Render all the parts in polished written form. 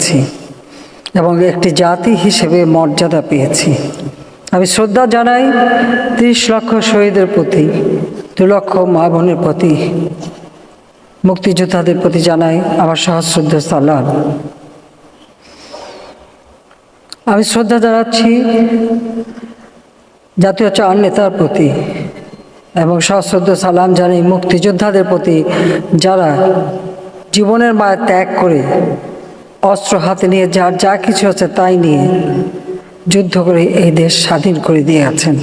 পেয়েছি এবং একটি জাতি হিসেবে মর্যাদা পেয়েছি। আমি শ্রদ্ধা জানাই 30 লক্ষ শহীদের প্রতি, 2 লক্ষ মা বোনের প্রতি, মুক্তিযোদ্ধাদের প্রতি জানাই আমার সহস্রদ্ধ সালাম। আমি শ্রদ্ধা জানাচ্ছি জাতীয় চার নেতার প্রতি এবং সশ্রদ্ধ সালাম জানাই মুক্তিযোদ্ধাদের প্রতি, যারা জীবনের মায়া ত্যাগ করে অস্ত্র হাতে নিয়ে যার যা কিছু আছে তাই নিয়ে যুদ্ধ করে এই দেশ স্বাধীন করে দিয়েছেন,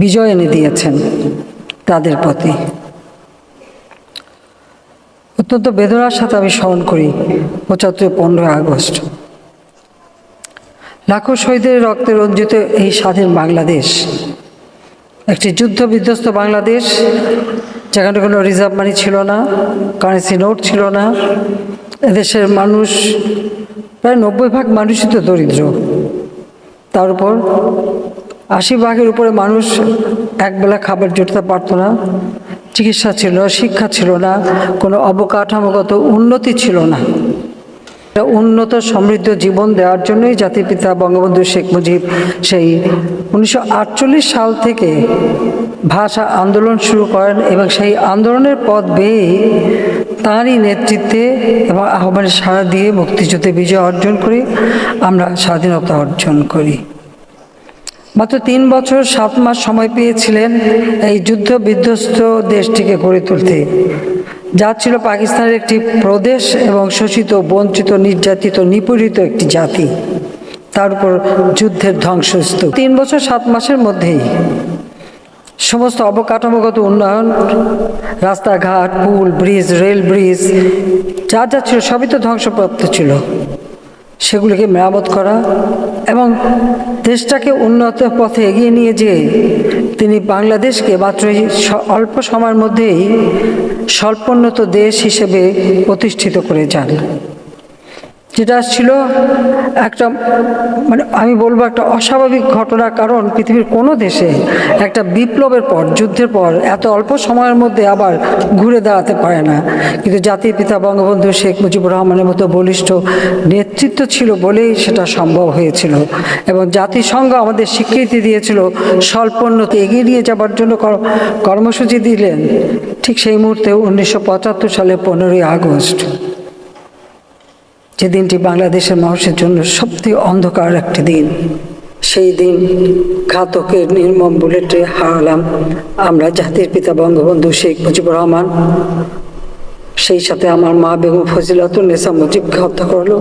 বিজয় এনে দিয়েছেন। তাদের প্রতি অত্যন্ত বেদনার সাথে আমি স্মরণ করি 75-15 আগস্ট। লাখো শহীদের রক্তে রঞ্জিত এই স্বাধীন বাংলাদেশ একটি যুদ্ধ বিধ্বস্ত বাংলাদেশ, যেখানে কোনো রিজার্ভ মানি ছিল না, কারেন্সি নোট ছিল না। এদেশের মানুষ প্রায় 90% মানুষই তো দরিদ্র। তার উপর 80% উপরে মানুষ একবেলা খাবার জুটতে পারতো না, চিকিৎসা ছিল না, শিক্ষা ছিল না, কোনো অবকাঠামোগত উন্নতি ছিল না। উন্নত সমৃদ্ধ জীবন দেওয়ার জন্যই জাতির পিতা বঙ্গবন্ধু শেখ মুজিব সেই 1948 সাল থেকে ভাষা আন্দোলন শুরু করেন এবং সেই আন্দোলনের পথ বেয়ে তাঁরই নেতৃত্বে এবং আহ্বানে সাড়া দিয়ে মুক্তিযুদ্ধে বিজয় অর্জন করে আমরা স্বাধীনতা অর্জন করি। মাত্র 3 বছর 7 মাস সময় পেয়েছিলেন এই যুদ্ধ বিধ্বস্ত দেশটিকে গড়ে তুলতে, যা ছিল পাকিস্তানের একটি প্রদেশ এবং শোষিত, বঞ্চিত, নির্যাতিত, নিপীড়িত একটি জাতি, তার উপর যুদ্ধের ধ্বংসস্তূপ। 3 বছর 7 মাসের মধ্যেই সমস্ত অবকাঠামোগত উন্নয়ন, রাস্তাঘাট, পুল, ব্রিজ, রেল ব্রিজ যা যা ছিল সবই তো ধ্বংসপ্রাপ্ত ছিল, সেগুলিকে মেরামত করা এবং দেশটাকে উন্নত পথে এগিয়ে নিয়ে যেয়ে তিনি বাংলাদেশকে মাত্র অল্প সময়ের মধ্যেই স্বল্পোন্নত দেশ হিসেবে প্রতিষ্ঠিত করে যান। যেটা ছিল একটা আমি বলবো একটা অস্বাভাবিক ঘটনা, কারণ পৃথিবীর কোনো দেশে একটা বিপ্লবের পর, যুদ্ধের পর এত অল্প সময়ের মধ্যে আবার ঘুরে দাঁড়াতে পারে না। কিন্তু জাতির পিতা বঙ্গবন্ধু শেখ মুজিবুর রহমানের মতো বলিষ্ঠ নেতৃত্ব ছিল বলেই সেটা সম্ভব হয়েছিল এবং জাতিসংঘ আমাদের স্বীকৃতি দিয়েছিল, স্বল্পোন্নতি এগিয়ে নিয়ে যাবার জন্য কর্মসূচি দিলেন। ঠিক সেই মুহূর্তে 1975 সালে 15ই আগস্ট, যে দিনটি বাংলাদেশের মানুষের জন্য সবথেকে অন্ধকার একটি দিন, সেই দিন ঘাতকের নির্মম বুলেটে হারালাম আমরা জাতির পিতা বঙ্গবন্ধু শেখ মুজিবুর রহমান। সেই সাথে আমার মা বেগম ফজিলাতুন্নেসা মুজিবকে হত্যা করলো।